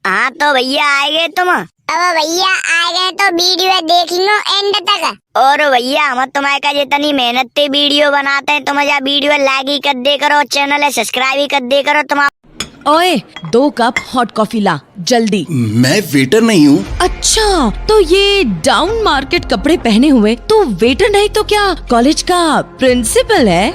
हाँ तो भैया आए गए तुम? अब भैया आ गए तो वीडियो देख लो एंड तक। और भैया हम तुम्हारे का जितनी मेहनत से वीडियो बनाते हैं, तुम जा वीडियो लाइक ही कर दे करो, चैनल है सब्सक्राइब ही कर दे करो। तुम ओए 2 कप हॉट कॉफी ला जल्दी। मैं वेटर नहीं हूँ। अच्छा तो ये डाउन मार्केट कपड़े पहने हुए तो वेटर नहीं तो क्या कॉलेज का प्रिंसिपल है?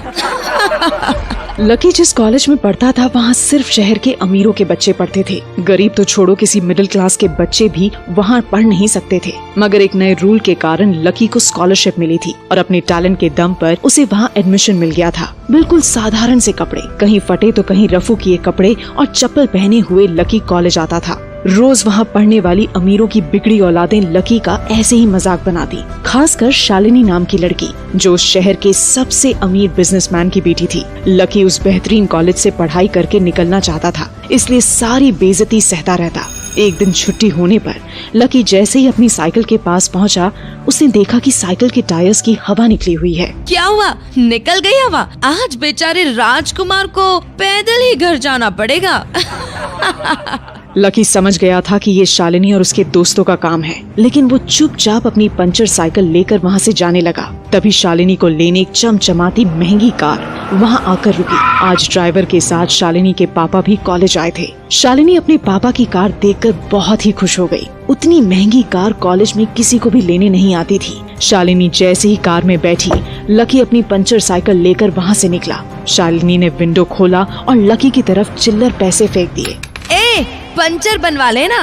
लकी जिस कॉलेज में पढ़ता था वहाँ सिर्फ शहर के अमीरों के बच्चे पढ़ते थे। गरीब तो छोड़ो, किसी मिडिल क्लास के बच्चे भी वहाँ पढ़ नहीं सकते थे। मगर एक नए रूल के कारण लकी को स्कॉलरशिप मिली थी और अपने टैलेंट के दम पर उसे वहाँ एडमिशन मिल गया था। बिल्कुल साधारण से कपड़े, कहीं फटे तो कहीं रफू किए कपड़े और चप्पल पहने हुए लकी कॉलेज आता था। रोज वहाँ पढ़ने वाली अमीरों की बिगड़ी औलादें लकी का ऐसे ही मजाक बनाती, खासकर शालिनी नाम की लड़की जो उस शहर के सबसे अमीर बिजनेसमैन की बेटी थी। लकी उस बेहतरीन कॉलेज से पढ़ाई करके निकलना चाहता था, इसलिए सारी बेइज्जती सहता रहता। एक दिन छुट्टी होने पर लकी जैसे ही अपनी साइकिल के पास पहुंचा, उसने देखा कि साइकिल के टायर्स की हवा निकली हुई है। क्या हुआ? निकल गई हवा? आज बेचारे राजकुमार को पैदल ही घर जाना पड़ेगा। लकी समझ गया था कि ये शालिनी और उसके दोस्तों का काम है, लेकिन वो चुपचाप अपनी पंचर साइकिल लेकर वहाँ से जाने लगा। तभी शालिनी को लेने एक चमचमाती महंगी कार वहाँ आकर रुकी। आज ड्राइवर के साथ शालिनी के पापा भी कॉलेज आए थे। शालिनी अपने पापा की कार देखकर बहुत ही खुश हो गई। उतनी महंगी कार कॉलेज में किसी को भी लेने नहीं आती थी। शालिनी जैसे ही कार में बैठी, लकी अपनी पंचर साइकिल लेकर वहाँ से निकला। शालिनी ने विंडो खोला और लकी की तरफ चिल्लर पैसे फेंक दिए। पंचर बनवा लेना।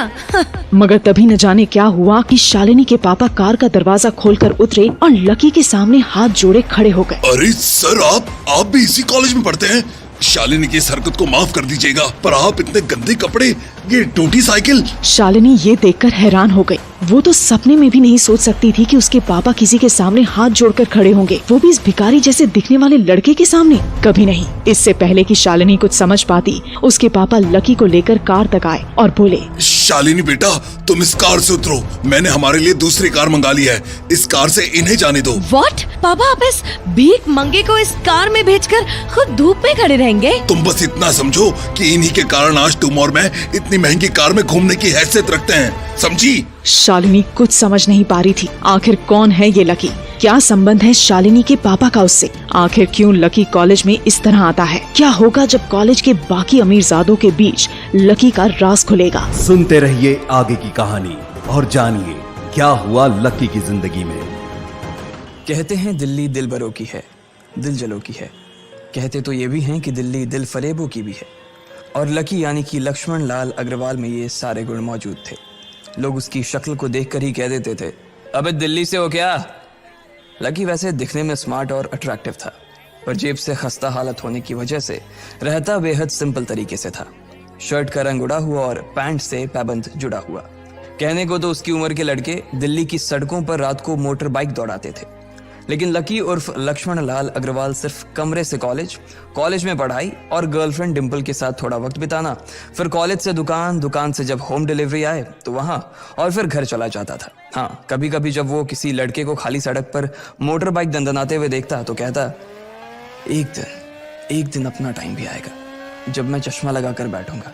मगर तभी न जाने क्या हुआ कि शालिनी के पापा कार का दरवाजा खोलकर उतरे और लकी के सामने हाथ जोड़े खड़े हो गए। अरे सर, आप भी इसी कॉलेज में पढ़ते हैं? शालिनी की इस हरकत को माफ कर दीजिएगा, पर आप इतने गंदे कपड़े, ये टूटी साइकिल। शालिनी ये देखकर हैरान हो गई। वो तो सपने में भी नहीं सोच सकती थी कि उसके पापा किसी के सामने हाथ जोड़कर खड़े होंगे, वो भी इस भिखारी जैसे दिखने वाले लड़के के सामने। कभी नहीं। इससे पहले कि शालिनी कुछ समझ पाती, उसके पापा लकी को लेकर कार तक आए और बोले, शालिनी बेटा, तुम इस कार से उतरो, मैंने हमारे लिए दूसरी कार मंगा ली है, इस कार से इन्हें जाने दो। व्हाट? पापा आप इस भीख मंगे को इस कार में भेजकर खुद धूप में खड़े रहेंगे? तुम बस इतना समझो कि इन्हीं के कारण आज तुम और मैं इतनी महंगी कार में घूमने की हैसियत रखते हैं, समझी? शालिनी कुछ समझ नहीं पा रही थी। आखिर कौन है ये लकी? क्या संबंध है शालिनी के पापा का उससे? आखिर क्यों लकी कॉलेज में इस तरह आता है? क्या होगा जब कॉलेज के बाकी अमीरजादों के बीच लकी का राज खुलेगा? सुनते रहिए आगे की कहानी और जानिए क्या हुआ लकी की जिंदगी में। कहते हैं दिल्ली दिल बरों की है, दिल जलों की है। कहते तो ये भी हैं कि दिल्ली दिल फरेबों की भी है। और लकी यानी कि लक्ष्मण लाल अग्रवाल में ये सारे गुण मौजूद थे। लोग उसकी शक्ल को देखकर ही कह देते थे, अबे दिल्ली से हो क्या? लकी वैसे दिखने में स्मार्ट और अट्रैक्टिव था, पर जेब से खस्ता हालत होने की वजह से रहता बेहद सिंपल तरीके से था। शर्ट का रंग उड़ा हुआ और पैंट से पैबंद जुड़ा हुआ। कहने को तो उसकी उम्र के लड़के दिल्ली की सड़कों पर रात को मोटर बाइक दौड़ाते थे, लेकिन लकी उर्फ लक्ष्मण लाल अग्रवाल सिर्फ कमरे से कॉलेज में पढ़ाई और गर्लफ्रेंड डिम्पल के साथ थोड़ा वक्त बिताना, फिर कॉलेज से दुकान, दुकान से जब होम डिलीवरी आए तो वहां, और फिर घर चला जाता था। हाँ, कभी कभी जब वो किसी लड़के को खाली सड़क पर मोटर बाइक दंदनाते हुए देखता तो कहता, एक दिन अपना टाइम भी आएगा जब मैं चश्मा लगा कर बैठूंगा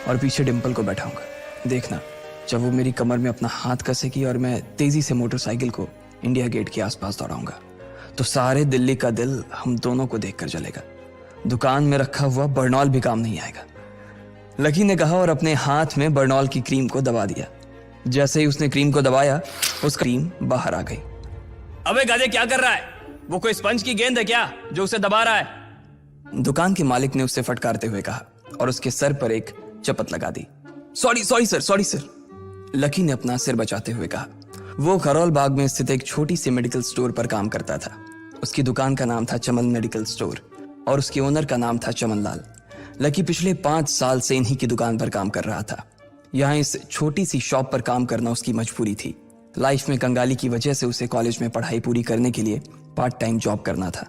और पीछे डिम्पल को बैठाऊंगा। देखना जब वो मेरी कमर में अपना हाथ कसेगी और मैं तेजी से मोटरसाइकिल को इंडिया गेट के आसपास दौड़ाऊंगा, तो सारे दिल्ली का दिल हम दोनों को देखकर जलेगा। दुकान में रखा हुआ बर्नॉल भी काम नहीं आएगा। लकी ने कहा और अपने हाथ में बर्नॉल की क्रीम को दबा दिया। जैसे ही उसने क्रीम को दबाया, उस क्रीम बाहर आ गई। अबे गधे क्या कर रहा है? वो कोई स्पंज की गेंद है क्या जो उसे दबा रहा है? दुकान के मालिक ने उससे फटकारते हुए कहा और उसके सर पर एक चपत लगा दी। Sorry sir. लकी ने अपना सिर बचाते हुए कहा। वो खरौल बाग में स्थित एक छोटी सी मेडिकल स्टोर पर काम करता था। उसकी दुकान का नाम था चमन मेडिकल स्टोर और उसके ओनर का नाम था चमन लाल। लकी पिछले 5 साल से इन्हीं की दुकान पर काम कर रहा था। यहाँ इस छोटी सी शॉप पर काम करना उसकी मजबूरी थी। लाइफ में कंगाली की वजह से उसे कॉलेज में पढ़ाई पूरी करने के लिए पार्ट टाइम जॉब करना था।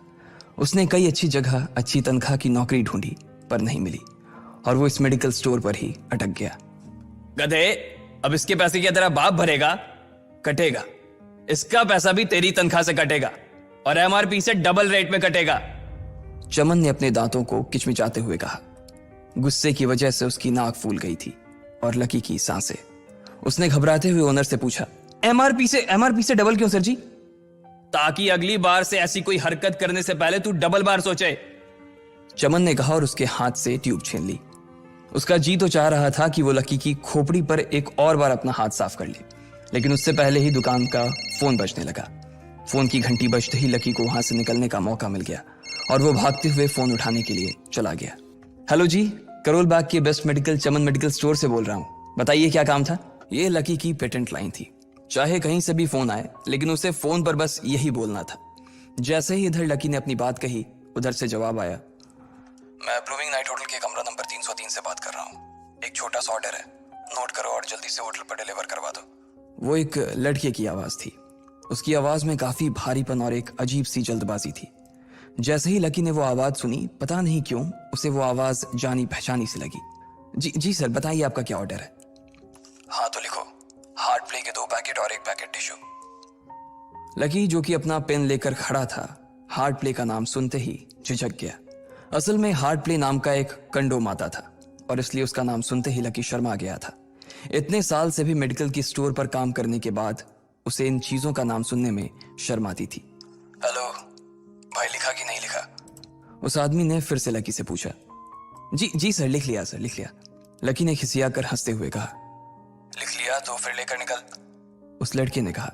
उसने कई अच्छी जगह अच्छी तनख्वाह की नौकरी ढूंढी पर नहीं मिली और वो इस मेडिकल स्टोर पर ही अटक गया। गधे, अब इसके पैसे क्या तेरा बाप भरेगा? कटेगा। इसका पैसा भी तेरी तनख्वाह से कटेगा और एमआरपी से डबल रेट में कटेगा। चमन ने अपने दांतों को किचमिचाते हुए कहा। गुस्से की वजह से उसकी नाक फूल गई थी। और लकी की सांसें। उसने घबराते हुए ओनर से पूछा, एमआरपी से डबल क्यों सर जी? ताकि अगली बार से ऐसी कोई हरकत करने से पहले तू डबल बार सोचे, चमन ने कहा और उसके हाथ से ट्यूब छीन ली। उसका जी तो चाह रहा था कि वो लकी की खोपड़ी पर एक और बार अपना हाथ साफ कर ले, लेकिन उससे पहले ही दुकान का फोन बजने लगा। फोन की घंटी बजते ही लकी को वहां से निकलने का मौका मिल गया और वो भागते हुए फोन उठाने के लिए चला गया। हेलो जी, करोल बाग के बेस्ट मेडिकल चमन मेडिकल स्टोर से बोल रहा हूँ, बताइए क्या काम था? ये लकी की पेटेंट लाइन थी। चाहे कहीं से भी फोन आए, लेकिन उसे फोन पर बस यही बोलना था। जैसे ही इधर लकी ने अपनी बात कही, उधर से जवाब आया, मैं ब्लूमिंग नाइट होटल के कमरा नंबर 303 से बात कर रहा हूँ। एक छोटा सा ऑर्डर है, नोट करो और जल्दी से होटल पर डिलीवर करवा दो। वो एक लड़के की आवाज थी। उसकी आवाज में काफी भारीपन और एक अजीब सी जल्दबाजी थी। जैसे ही लकी ने वो आवाज सुनी, पता नहीं क्यों उसे वो आवाज जानी पहचानी सी लगी। जी सर, बताइए आपका क्या ऑर्डर है? हाँ तो लिखो, हार्ट प्ले के 2 पैकेट और 1 पैकेट टिश्यू। लकी जो कि अपना पेन लेकर खड़ा था, हार्ट प्ले का नाम सुनते ही झिझक गया। असल में हार्ट प्ले नाम का एक कंडो माता था और इसलिए उसका नाम सुनते ही लकी शर्मा गया था। इतने साल से भी मेडिकल की स्टोर पर काम करने के बाद उसे इन चीजों का नाम सुनने में शर्म आती थी। हेलो भाई, लिखा कि नहीं लिखा? उस आदमी ने फिर से लकी से पूछा। जी सर, लिख लिया सर, लिख लिया। लकी ने खिसिया कर हंसते हुए कहा। लिख लिया तो फिर लेकर निकल, उस लड़के ने कहा।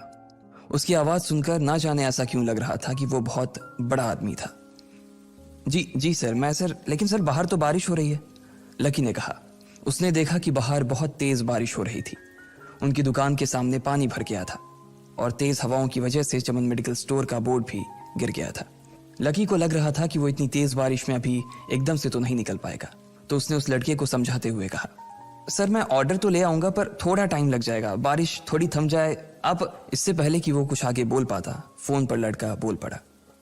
उसकी आवाज सुनकर ना जाने ऐसा क्यों लग रहा था कि वो बहुत बड़ा आदमी था। जी सर, मैं सर, लेकिन सर बाहर तो बारिश हो रही है, लकी ने कहा। उसने देखा कि बाहर बहुत तेज बारिश हो रही थी। उनकी दुकान के सामने पानी भर गया था और तेज हवाओं की वजह से चमन मेडिकल स्टोर का बोर्ड भी गिर गया था। लकी को लग रहा था कि वो इतनी तेज बारिश में अभी एकदम से तो नहीं निकल पाएगा, तो उसने उस लड़के को समझाते हुए कहा, सर मैं ऑर्डर तो ले आऊंगा पर थोड़ा टाइम लग जाएगा, बारिश थोड़ी थम जाए आप। इससे पहले कि वो कुछ आगे बोल पाता, फोन पर लड़का बोल पड़ा।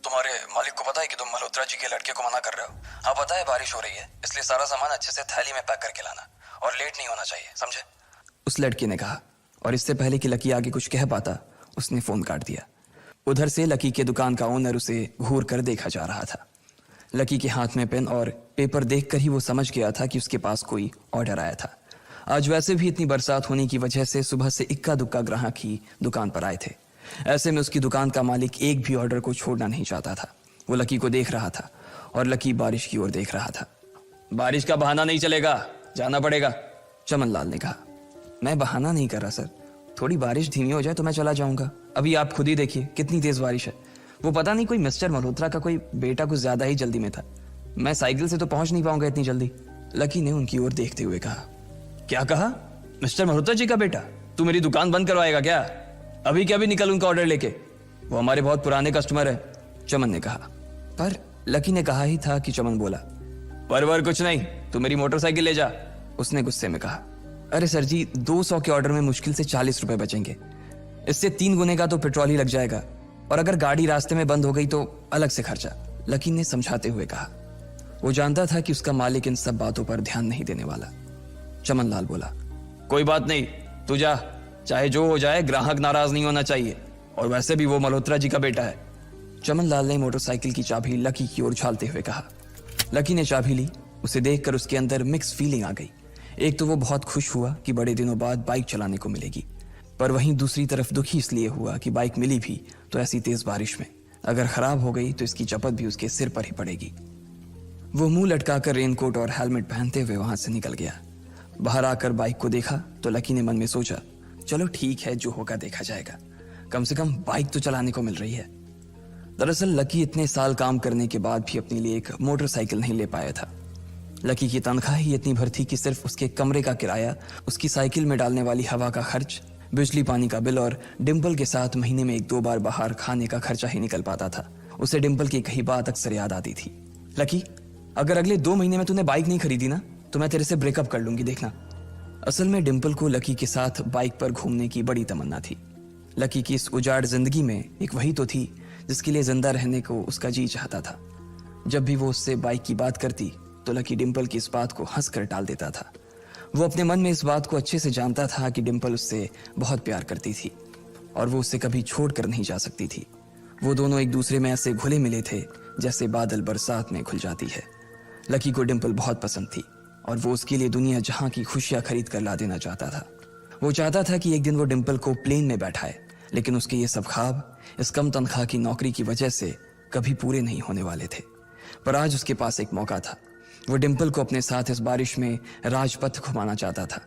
तुम्हारे मालिक को पता है कि तुम मल्होत्रा जी के लड़के को मना कर रहे हो? हाँ पता है, बारिश हो रही है, इसलिए सारा सामान अच्छे से थैली में पैक करके लाना और लेट नहीं होना चाहिए, समझे? उस लड़के ने कहा और इससे पहले कि लकी आगे कुछ कह पाता, उसने फोन काट दिया। उधर से लकी के दुकान का ओनर उसे घूर कर देखा जा रहा था। लकी के हाथ में पेन और पेपर देखकर ही वो समझ गया था कि उसके पास कोई ऑर्डर आया था। आज वैसे भी इतनी बरसात होने की वजह से सुबह से इक्का दुक्का ग्राहक ही दुकान पर आए थे। ऐसे में उसकी दुकान का मालिक एक भी ऑर्डर को छोड़ना नहीं चाहता था। वो लकी को देख रहा था और लकी बारिश की ओर देख रहा था। बारिश का बहाना नहीं चलेगा, जाना पड़ेगा, चमन लाल ने कहा। मैं बहाना नहीं कर रहा सर, थोड़ी बारिश धीमी हो जाए तो मैं चला जाऊंगा। अभी आप खुद ही देखिए कितनी तेज बारिश है। वो पता नहीं कोई मिस्टर मल्होत्रा का कोई बेटा कुछ ज्यादा ही जल्दी में था, मैं साइकिल से तो पहुंच नहीं पाऊंगा इतनी जल्दी। लकी ने उनकी ओर देखते हुए कहा। क्या कहा? मिस्टर मल्होत्रा जी का बेटा? तू मेरी दुकान बंद करवाएगा क्या? अभी क्या भी निकल उनका ऑर्डर लेके, वो हमारे बहुत पुराने कस्टमर है, चमन ने कहा। पर लकी ने कहा ही था कि चमन बोला, पर कुछ नहीं, तू मेरी मोटरसाइकिल ले जा, उसने गुस्से में कहा। अरे सर जी, 200 के ऑर्डर में मुश्किल से 40 रुपए बचेंगे, इससे 3 गुने का तो पेट्रोल ही लग जाएगा, और अगर गाड़ी रास्ते में बंद हो गई तो अलग से खर्चा, लकी ने समझाते हुए कहा। वो जानता था कि उसका मालिक इन सब बातों पर ध्यान नहीं देने वाला। चमन लाल बोला, कोई बात नहीं, तू जा, चाहे जो हो जाए ग्राहक नाराज नहीं होना चाहिए, और वैसे भी वो मल्होत्रा जी का बेटा है। चमन लाल ने मोटरसाइकिल की चाबी लकी की ओर उछालते हुए कहा। लकी ने चाबी ली। उसे देखकर उसके अंदर मिक्स फीलिंग आ गई। एक तो वो बहुत खुश हुआ कि बड़े दिनों बाद बाइक चलाने को मिलेगी, पर वहीं दूसरी तरफ दुखी इसलिए हुआ कि बाइक मिली भी तो ऐसी तेज बारिश में, अगर खराब हो गई तो इसकी चपत भी उसके सिर पर ही पड़ेगी। वो मुंह लटकाकर रेनकोट और हेलमेट पहनते हुए वहां से निकल गया। बाहर आकर बाइक को देखा तो लकी ने मन में सोचा, चलो ठीक है, जो होगा देखा जाएगा, कम से कम बाइक तो चलाने को मिल रही है। दरअसल लकी इतने साल काम करने के बाद भी अपने लिए एक मोटरसाइकिल नहीं ले पाया था। लकी की तनख्वाह ही इतनी भर थी कि सिर्फ उसके कमरे का किराया, उसकी साइकिल में डालने वाली हवा का खर्च, बिजली पानी का बिल और डिम्पल के साथ महीने में 1-2 बार बाहर खाने का खर्चा ही निकल पाता था। उसे डिम्पल की कही बात अक्सर याद आती थी, लकी अगर अगले 2 महीने में तूने बाइक नहीं खरीदी ना तो मैं तेरे से ब्रेकअप कर लूंगी, देखना। असल में डिम्पल को लकी के साथ बाइक पर घूमने की बड़ी तमन्ना थी। लकी की इस उजाड़ जिंदगी में एक वही तो थी जिसके लिए जिंदा रहने को उसका जी चाहता था। जब भी वो उससे बाइक की बात करती तो लकी डिम्पल की इस बात को हंसकर टाल देता था। वो अपने मन में इस बात को अच्छे से जानता था कि डिम्पल उससे बहुत प्यार करती थी और वो उससे कभी छोड़ कर नहीं जा सकती थी। वो दोनों एक दूसरे में ऐसे घुले मिले थे जैसे बादल बरसात में घुल जाती है। लकी को डिम्पल बहुत पसंद थी और वो उसके लिए दुनिया जहां की खुशियां खरीद कर ला देना चाहता था। वो चाहता था कि एक दिन वो डिम्पल को प्लेन में बैठाए, लेकिन उसके ये सब ख्वाब इस कम तनख्वाह की नौकरी की वजह से कभी पूरे नहीं होने वाले थे। पर आज उसके पास एक मौका था। वो डिम्पल को अपने साथ इस बारिश में राजपथ घुमाना चाहता था।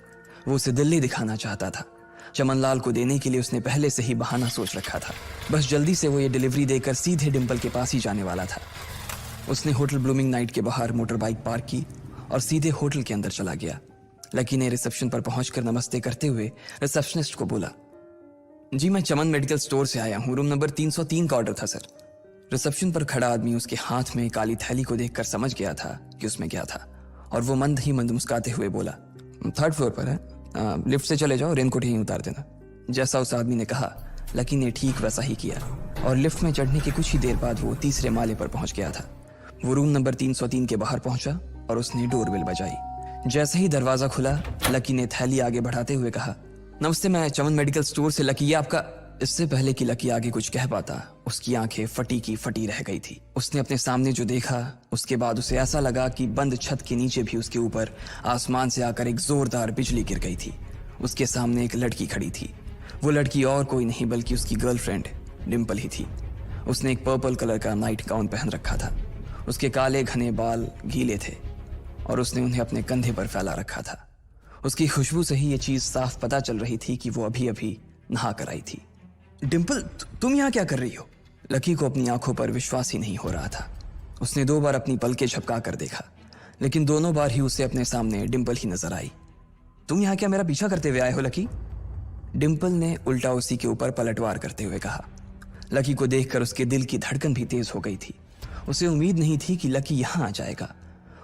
वो उसे दिल्ली दिखाना चाहता था। चमनलाल को देने के लिए उसने पहले से ही बहाना सोच रखा था। बस जल्दी से वो ये डिलीवरी देकर सीधे डिम्पल के पास ही जाने वाला था। उसने होटल ब्लूमिंग नाइट के बाहर मोटर बाइक पार्क की और सीधे होटल के अंदर चला गया। लकी ने रिसेप्शन पर पहुंचकर नमस्ते करते हुए रिसेप्शनिस्ट को बोला, जी मैं चमन मेडिकल स्टोर से आया हूं, रूम नंबर 303 का ऑर्डर था सर। रिसेप्शन पर खड़ा आदमी उसके हाथ में काली थैली को देखकर समझ गया था कि उसमें क्या था, और वो मंद ही मंद मुस्कुराते हुए बोला, 3rd फ्लोर पर है, लिफ्ट से चले जाओ, रेनकोट यहीं उतार देना। जैसा उस आदमी ने कहा, लकी ने ठीक वैसा ही किया और लिफ्ट में चढ़ने के कुछ ही देर बाद वो 3रे माले पर पहुंच गया था। वो रूम नंबर 303 के बाहर पहुंचा और उसने डोरबेल बजाई। जैसे ही दरवाजा खुला, लकी ने थैली आगे बढ़ाते हुए कहा, नमस्ते, मैं चमन मेडिकल स्टोर से लकी, ये आपका। इससे पहले कि लकी आगे कुछ कह पाता, उसकी आंखें फटी की फटी रह गई थी। उसने अपने सामने जो देखा, उसके बाद उसे ऐसा लगा कि बंद छत के नीचे भी उसके ऊपर आसमान से आकर एक जोरदार बिजली गिर गई थी। उसके सामने एक लड़की खड़ी थी। वो लड़की और कोई नहीं बल्कि उसकी गर्लफ्रेंड डिम्पल ही थी। उसने एक पर्पल कलर का नाइट गाउन पहन रखा था। उसके काले घने बाल गीले थे और उसने उन्हें अपने कंधे पर फैला रखा था। उसकी खुशबू से ही ये चीज साफ पता चल रही थी कि वो अभी अभी नहा कर आई थी। डिम्पल, तुम यहाँ क्या कर रही हो? लकी को अपनी आंखों पर विश्वास ही नहीं हो रहा था। उसने 2 बार अपनी पलकें झपका कर देखा, लेकिन दोनों बार ही उसे अपने सामने डिम्पल ही नजर आई। तुम यहाँ क्या मेरा पीछा करते हुए आए हो लकी? डिम्पल ने उल्टा उसी के ऊपर पलटवार करते हुए कहा। लकी को देखकर उसके दिल की धड़कन भी तेज हो गई थी। उसे उम्मीद नहीं थी कि लकी यहाँ आ जाएगा।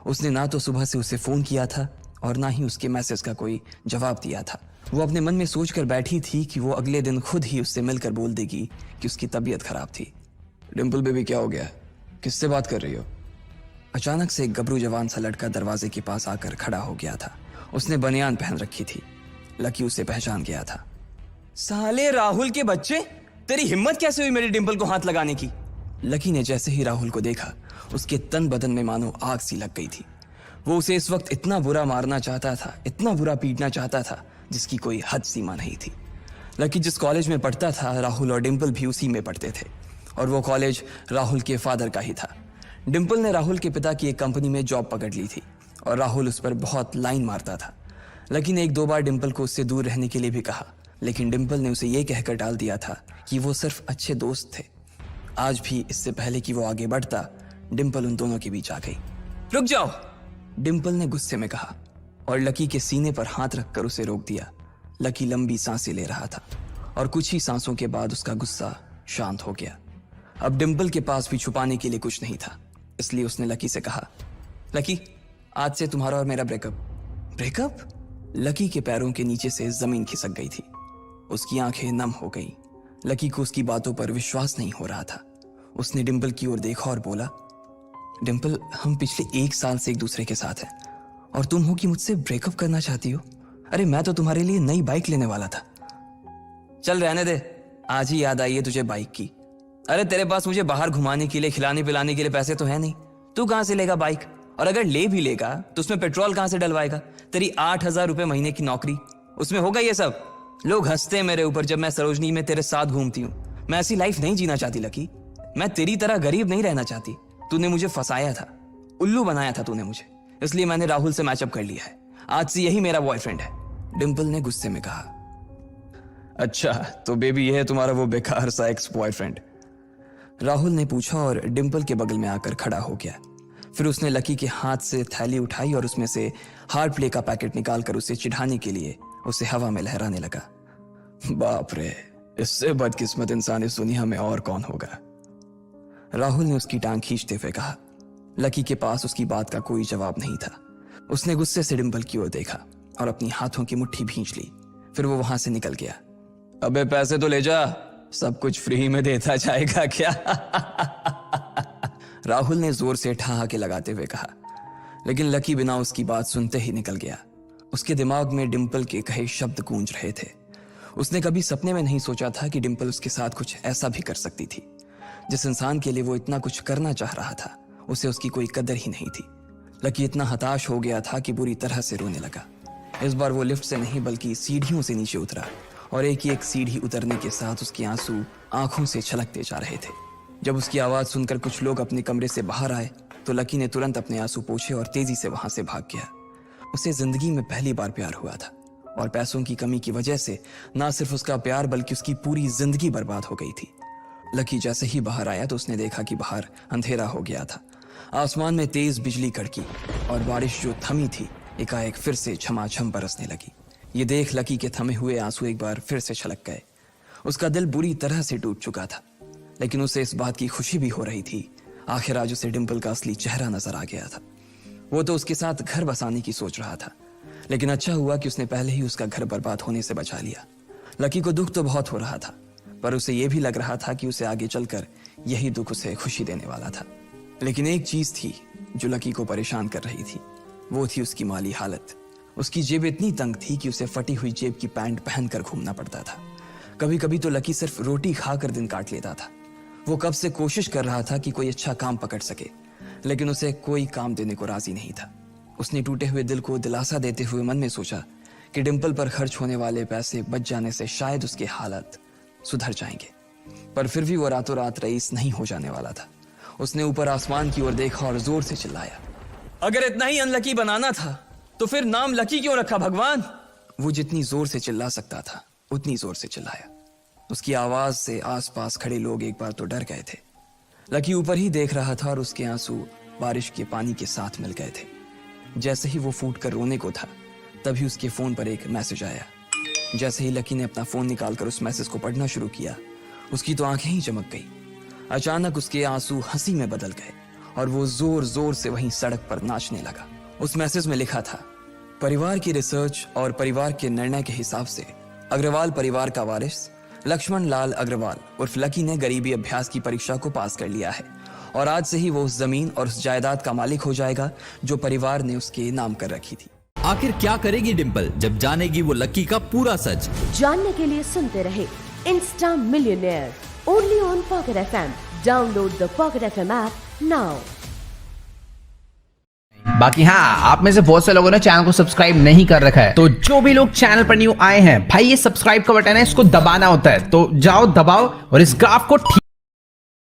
उसने ना तो सुबह से उसे फोन किया था और ना ही उसके मैसेज का कोई जवाब दिया था। वो अपने मन में सोचकर बैठी थी कि वो अगले दिन खुद ही उससे मिलकर बोल देगी कि उसकी तबीयत खराब थी। डिम्पल बेबी, क्या हो गया? किससे बात कर रही हो? अचानक से एक गबरू जवान सा लड़का दरवाजे के पास आकर खड़ा हो गया था। उसने बनियान पहन रखी थी। लकी उसे पहचान गया था। साले राहुल के बच्चे, तेरी हिम्मत कैसे हुई मेरी डिम्पल को हाथ लगाने की? लकी ने जैसे ही राहुल को देखा, उसके तन बदन में मानो आग सी लग गई थी। वो उसे इस वक्त इतना बुरा मारना चाहता था, इतना बुरा पीटना चाहता था, जिसकी कोई हद सीमा नहीं थी। लकी जिस कॉलेज में पढ़ता था, राहुल और डिम्पल भी उसी में पढ़ते थे, और वो कॉलेज राहुल के फादर का ही था। डिम्पल ने राहुल के पिता की एक कंपनी में जॉब पकड़ ली थी और राहुल उस पर बहुत लाइन मारता था। लकी ने 1-2 बार डिम्पल को उससे दूर रहने के लिए भी कहा, लेकिन डिम्पल ने उसे ये कहकर टाल दिया था कि वो सिर्फ अच्छे दोस्त थे। आज भी इससे पहले कि वो आगे बढ़ता, डिम्पल उन दोनों के बीच आ गई। रुक जाओ, डिम्पल ने गुस्से में कहा और लकी के सीने पर हाथ रखकर उसे रोक दिया। लकी लंबी सांसें ले रहा था और कुछ ही सांसों के बाद उसका गुस्सा शांत हो गया। अब डिम्पल के पास भी छुपाने के लिए कुछ नहीं था, इसलिए उसने लकी से कहा, लकी, आज से तुम्हारा और मेरा ब्रेकअप। ब्रेकअप? लकी के पैरों के नीचे से जमीन खिसक गई थी। उसकी आंखें नम हो गईं। लकी को उसकी बातों पर विश्वास नहीं हो रहा था। उसने डिम्पल की ओर देखा और बोला, डिम्पल, हम पिछले 1 साल से एक दूसरे के साथ हैं और तुम हो कि मुझसे ब्रेकअप करना चाहती हो? अरे मैं तो तुम्हारे लिए नई बाइक लेने वाला था। चल रहने दे, आज ही याद आई है तुझे बाइक की। अरे तेरे पास मुझे बाहर घुमाने के लिए, खिलाने पिलाने के लिए पैसे तो है नहीं। तू कहां से लेगा बाइक? और अगर ले भी लेगा तो उसमें पेट्रोल कहां से डलवाएगा? तेरी 8,000 रुपए महीने की नौकरी, उसमें होगा ये सब? लोग हंसते हैं मेरे ऊपर जब मैं सरोजनी में तेरे साथ घूमती हूँ। मैं ऐसी लाइफ नहीं जीना चाहती लकी। मैं तेरी तरह गरीब नहीं रहना चाहती। तूने मुझे फंसाया था, उल्लू बनाया था तूने मुझे, इसलिए मैंने राहुल से मैचअप कर लिया है। आज से यही मेरा बॉयफ्रेंड है, डिम्पल ने गुस्से में कहा। अच्छा, तो बेबी ये है तुम्हारा वो बेकार सा एक्स बॉयफ्रेंड? राहुल ने पूछा और डिम्पल के बगल में आकर खड़ा हो गया। फिर उसने लकी के हाथ से थैली उठाई और उसमें से हार्ड प्ले का पैकेट निकालकर उसे चिढ़ाने के लिए उसे हवा में लहराने लगा। बाप रे, इससे बदकिस्मत इंसान इस दुनिया में और कौन होगा? राहुल ने उसकी टांग खींचते हुए कहा। लकी के पास उसकी बात का कोई जवाब नहीं था। उसने गुस्से से डिम्पल की ओर देखा और अपनी हाथों की मुट्ठी भींच ली। फिर वो वहां से निकल गया। अबे पैसे तो ले जा, सब कुछ फ्री में देता जाएगा क्या? राहुल ने जोर से ठहाके लगाते हुए कहा, लेकिन लकी बिना उसकी बात सुनते ही निकल गया। उसके दिमाग में डिम्पल के कहे शब्द गूंज रहे थे। उसने कभी सपने में नहीं सोचा था कि डिम्पल उसके साथ कुछ ऐसा भी कर सकती थी। जिस इंसान के लिए वो इतना कुछ करना चाह रहा था, उसे उसकी कोई कदर ही नहीं थी। लकी इतना हताश हो गया था कि बुरी तरह से रोने लगा। इस बार वो लिफ्ट से नहीं बल्कि सीढ़ियों से नीचे उतरा और एक ही एक सीढ़ी उतरने के साथ उसके आंसू आंखों से छलकते जा रहे थे। जब उसकी आवाज सुनकर कुछ लोग अपने कमरे से बाहर आए तो लकी ने तुरंत अपने आंसू पोंछे और तेजी से वहां से भाग गया। उसे जिंदगी में पहली बार प्यार हुआ था और पैसों की कमी की वजह से ना सिर्फ उसका प्यार बल्कि उसकी पूरी जिंदगी बर्बाद हो गई थी। लकी जैसे ही बाहर आया तो उसने देखा कि बाहर अंधेरा हो गया था। आसमान में तेज बिजली कड़की और बारिश जो थमी थी एकाएक फिर से झमाझम बरसने लगी। ये देख लकी के थमे हुए आंसू एक बार फिर से छलक गए। उसका दिल बुरी तरह से टूट चुका था, लेकिन उसे इस बात की खुशी भी हो रही थी। आखिर आज उसे डिंपल का असली चेहरा नजर आ गया था। वो तो उसके साथ घर बसाने की सोच रहा था, लेकिन अच्छा हुआ कि उसने पहले ही उसका घर बर्बाद होने से बचा लिया। लकी को दुख तो बहुत हो रहा था, पर उसे यह भी लग रहा था कि उसे आगे चलकर यही दुख उसे खुशी देने वाला था। लेकिन एक चीज थी जो लकी को परेशान कर रही थी, वो थी उसकी माली हालत। उसकी जेब इतनी तंग थी कि उसे फटी हुई जेब की पैंट पहनकर घूमना पड़ता था। कभी कभी तो लकी सिर्फ रोटी खाकर दिन काट लेता था। वो कब से कोशिश कर रहा था कि कोई अच्छा काम पकड़ सके, लेकिन उसे कोई काम देने को राजी नहीं था। उसने टूटे हुए दिल को दिलासा देते हुए मन में सोचा कि डिंपल पर खर्च होने वाले पैसे बच जाने से शायद उसके हालत सुधर जाएंगे, पर फिर भी वो रातों रात रईस नहीं हो जाने वाला था। उसने ऊपर आसमान की ओर देखा और जोर से चिल्लाया, अगर इतना ही अनलकी बनाना था तो फिर नाम लकी क्यों रखा भगवान? वो जितनी जोर से चिल्ला सकता था उतनी जोर से चिल्लाया। उसकी आवाज से आसपास खड़े लोग एक बार तो डर गए थे। लकी ऊपर ही देख रहा था और उसके आंसू बारिश के पानी के साथ मिल गए थे। जैसे ही वो फूट कर रोने को था, तभी उसके फोन पर एक मैसेज आया। जैसे ही लकी ने अपना फोन निकालकर उस मैसेज को पढ़ना शुरू किया, उसकी तो आंखें ही चमक गई। अचानक उसके आंसू हंसी में बदल गए और वो जोर जोर से वहीं सड़क पर नाचने लगा। उस मैसेज में लिखा था, परिवार की रिसर्च और परिवार के निर्णय के हिसाब से अग्रवाल परिवार का वारिस लक्ष्मण लाल अग्रवाल उर्फ लकी ने गरीबी अभ्यास की परीक्षा को पास कर लिया है और आज से ही वो उस जमीन और उस जायदाद का मालिक हो जाएगा जो परिवार ने उसके नाम कर रखी थी। आखिर क्या करेगी डिंपल जब जानेगी वो लकी का पूरा सच? जानने के लिए सुनते रहे Insta millionaire only on pocket FM। Download the pocket FM app now. बाकी हाँ, आप में से बहुत से लोगों ने चैनल को सब्सक्राइब नहीं कर रखा है, तो जो भी लोग चैनल पर न्यू आए हैं भाई, ये सब्सक्राइब का बटन है, इसको दबाना होता है। तो जाओ दबाओ और इस ग्राफ को ठीक